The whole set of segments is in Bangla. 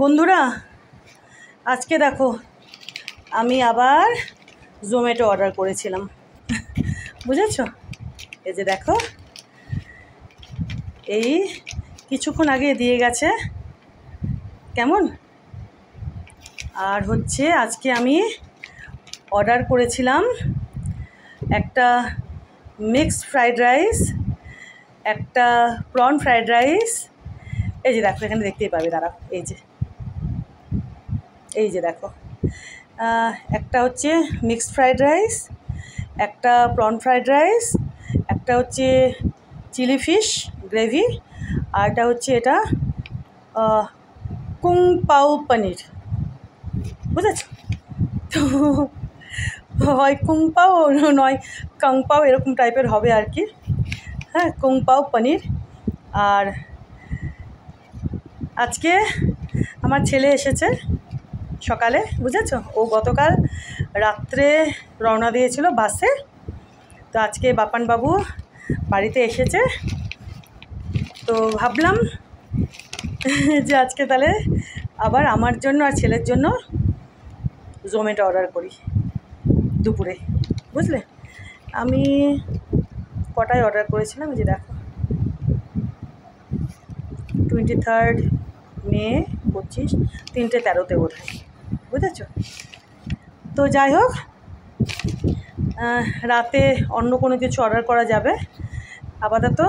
বন্ধুরা আজকে দেখো আমি আবার জোম্যাটো অর্ডার করেছিলাম, বুঝেছো? এই যে দেখো, এই কিছুক্ষণ আগে দিয়ে গেছে। কেমন? আর হচ্ছে আজকে আমি অর্ডার করেছিলাম একটা মিক্সড ফ্রাইড রাইস, একটা প্রন ফ্রাইড রাইস। এই যে দেখো, এখানে দেখতেই পাবে, দাঁড়াও, এই যে দেখো, একটা হচ্ছে মিক্সড ফ্রাইড রাইস, একটা প্রন ফ্রাইড রাইস, একটা হচ্ছে চিলি ফিশ গ্রেভি, আর এটা হচ্ছে এটা কুং পাও পনির, বুঝেছো? তো হয় কুং পাও নয় কাং পাও, এরকম টাইপের হবে আর কি। হ্যাঁ, কুং পাও পনির। আর আজকে আমার ছেলে এসেছে সকালে, বুঝেছো? ও গতকাল রাত্রে রওনা দিয়েছিল বাসে, তো আজকে বাপানবাবু বাড়িতে এসেছে। তো ভাবলাম যে আজকে তাহলে আবার আমার জন্য আর ছেলের জন্য জোম্যাটো অর্ডার করি দুপুরে, বুঝলে? আমি কটায় অর্ডার করেছিলাম, যে দেখো 23 মে 25, 3:13 বোধ হয়, বুঝেছো? তো যাই হোক, রাতে অন্য কোনো কিছু অর্ডার করা যাবে, আপাতত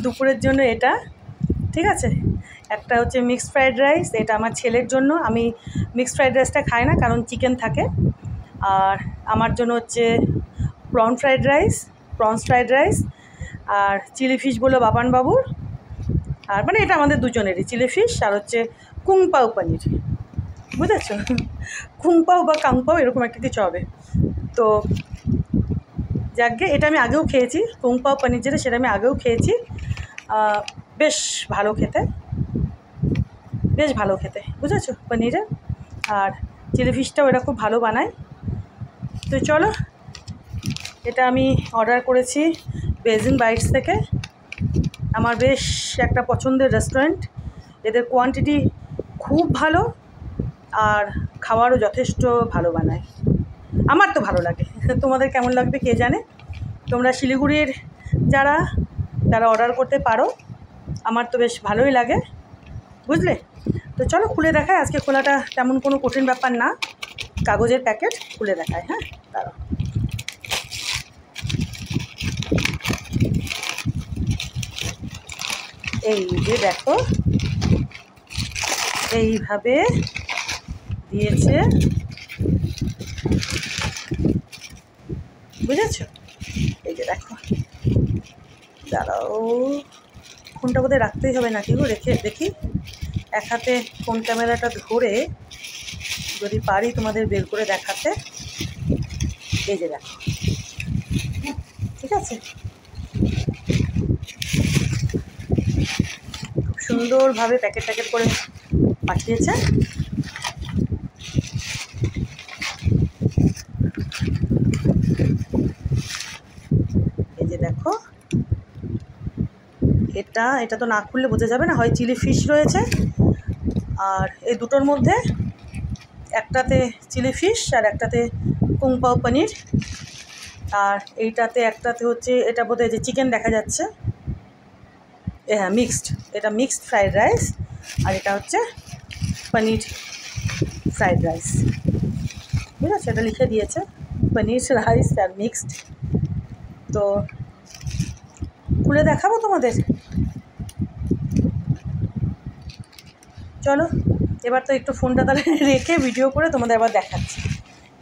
দুপুরের জন্য এটা, ঠিক আছে? একটা হচ্ছে মিক্সড ফ্রাইড রাইস, এটা আমার ছেলের জন্য। আমি মিক্সড ফ্রাইড রাইসটা খাই না, কারণ চিকেন থাকে। আর আমার জন্য হচ্ছে প্রনস ফ্রাইড রাইস, আর চিলি ফিশ বললো বাবানবাবুর। আর মানে এটা আমাদের দুজনেরই, চিলি ফিশ আর হচ্ছে কুং পাও পনির, বুঝেছো? কুং পাও বা কাং পাও এরকম একটা কিছু হবে। তো যাকে, এটা আমি আগেও খেয়েছি, কুং পাও পনির যেটা, সেটা আমি আগেও খেয়েছি। বেশ ভালো খেতে, বুঝেছো? পনিরের আর চিলি ফিশটাও এরা খুব ভালো বানায়। তো চলো, এটা আমি অর্ডার করেছি বেজিং বাইটস থেকে। আমার বেশ একটা পছন্দের রেস্টুরেন্ট, এদের কোয়ান্টিটি খুব ভালো আর খাওয়ারও যথেষ্ট ভালো বানায়। আমার তো ভালো লাগে, তোমাদের কেমন লাগবে কে জানে। তোমরা শিলিগুড়ির যারা, তারা অর্ডার করতে পারো, আমার তো বেশ ভালোই লাগে, বুঝলে? তো চলো খুলে দেখায়, আজকে খোলাটা তেমন কোনো কঠিন ব্যাপার না, কাগজের প্যাকেট, খুলে দেখায়। হ্যাঁ, দাঁড়াও। এই যে দেখো, এইভাবে দিয়েছে, বুঝেছো? এই যে দেখো, দাঁড়াও, ফোনটা বোধহয় রাখতেই হবে নাকি গো, রেখে দেখি। এক হাতে ফোন ক্যামেরাটা ধরে যদি পারি তোমাদের বের করে দেখাতে। এই যে দেখো, ঠিক আছে? খুব সুন্দরভাবে প্যাকেট করে পাঠিয়েছে। এই যে দেখো, এটা তো না খুললে বোঝা যাবে না, হয় চিলি ফিশ রয়েছে, আর এই দুটোর মধ্যে একটাতে চিলি ফিশ আর একটাতে কুং পাও পনির, আর এইটাতে একটাতে হচ্ছে, এটা বোধহয় যে চিকেন দেখা যাচ্ছে, হ্যাঁ মিক্সড, এটা মিক্সড ফ্রাইড রাইস, আর এটা হচ্ছে পনির ফ্রাইড রাইস, বুঝেছো? এটা লিখে দিয়েছে পনির রাইস আর মিক্সড। তো খুলে দেখাবো তোমাদের, চলো এবার তো একটু ফোনটা তাহলে রেখে ভিডিও করে তোমাদের আবার দেখাচ্ছি,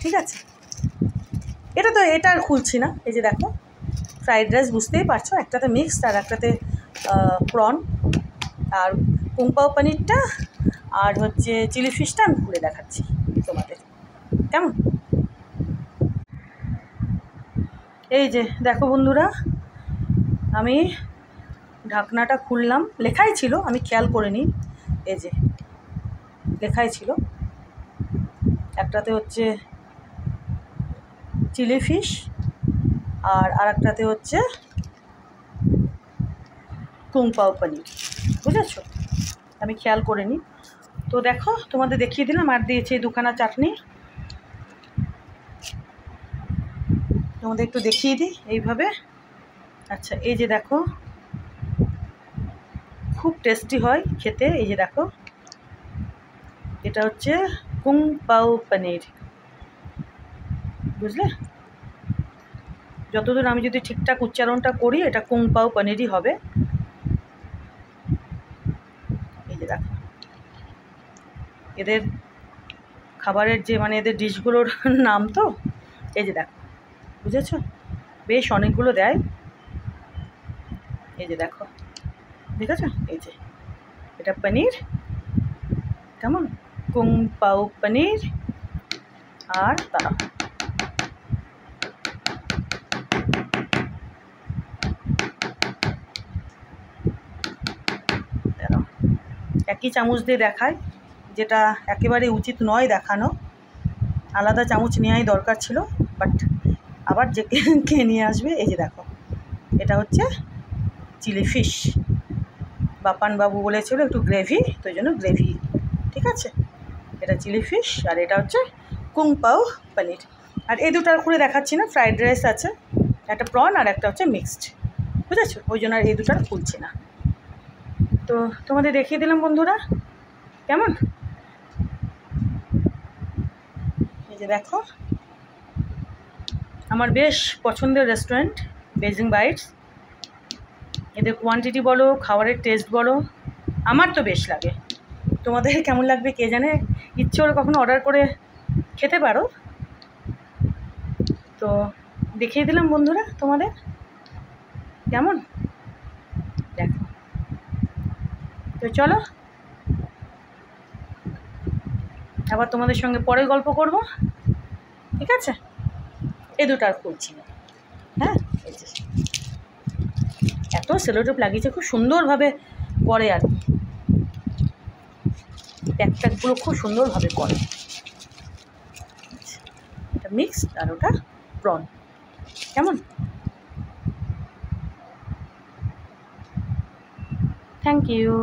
ঠিক আছে? এটা আর খুলছি না। এই যে দেখো, ফ্রাইড রাইস বুঝতেই পারছো, একটাতে মিক্সড আর একটাতে প্রন, আর কুং পাও পনিরটা আর হচ্ছে চিলি ফিশটা আমি খুলে দেখাচ্ছি তোমাদের, কেমন? এই যে দেখো বন্ধুরা, আমি ঢাকনাটা খুললাম, লেখাই ছিল, আমি খেয়াল করিনি। এই যে লেখাই ছিল, একটাতে হচ্ছে চিলি ফিশ আর আরেকটাতে হচ্ছে কুং পাও পনির, বুঝেছো? আমি খেয়াল করিনি। তো দেখো তোমাদের দেখিয়ে দিলাম, আর দিয়েছি দুখানা চাটনি, তোমাদের একটু দেখিয়ে দিই এইভাবে। আচ্ছা এই যে দেখো, খুব টেস্টি হয় খেতে। এই যে দেখো, এটা হচ্ছে কুং পাও পনির, বুঝলে? যতদূর আমি যদি ঠিকঠাক উচ্চারণটা করি, এটা কুং পাও পনিরই হবে। এই যে দেখো, এদের খাবারের যে মানে এদের ডিশগুলোর নাম তো, এই যে দেখো, বুঝেছ? বেশ অনেকগুলো দেয়। এই যে দেখো, দেখেছ? এই যে এটা পনির, কেমন কুং পাও পনির। আর তারা একই চামচ দিয়ে দেখায়, যেটা একেবারে উচিত নয় দেখানো, আলাদা চামচ নেওয়াই দরকার ছিল, বাট আবার যে কে নিয়ে আসবে। এই যে দেখো, এটা হচ্ছে চিলি ফিশ, বাপানবাবু বলেছিল একটু গ্রেভি, তো ওই জন্য গ্রেভি, ঠিক আছে? এটা চিলি ফিশ, আর এটা হচ্ছে কুং পাও পনির। আর এই দুটার করে দেখাচ্ছি না, ফ্রাইড রাইস আছে, একটা প্রন আর একটা হচ্ছে মিক্সড, বুঝেছো? ওই জন্য আর এই দুটার খুলছি না। তো তোমাদের দেখিয়ে দিলাম বন্ধুরা, কেমন? এই যে দেখো, আমার বেশ পছন্দের রেস্টুরেন্ট বেজিং বাইটস। এদের কোয়ান্টিটি বলো, খাবারের টেস্ট বলো, আমার তো বেশ লাগে। তোমাদের কেমন লাগবে কে জানে, ইচ্ছে হলে কখনো অর্ডার করে খেতে পারো। তো দেখিয়ে দিলাম বন্ধুরা তোমাদের, কেমন? দেখো, তো চলো আবার তোমাদের সঙ্গে পরে গল্প করব, ঠিক আছে? এ দুটো আর করছি না, হ্যাঁ। এত সেলোটেপ লাগিয়েছে, খুব সুন্দরভাবে করে আর কি, প্যাকগুলো খুব সুন্দরভাবে করে। এটা মিক্স আর ওটা প্রন, কেমন? Thank you.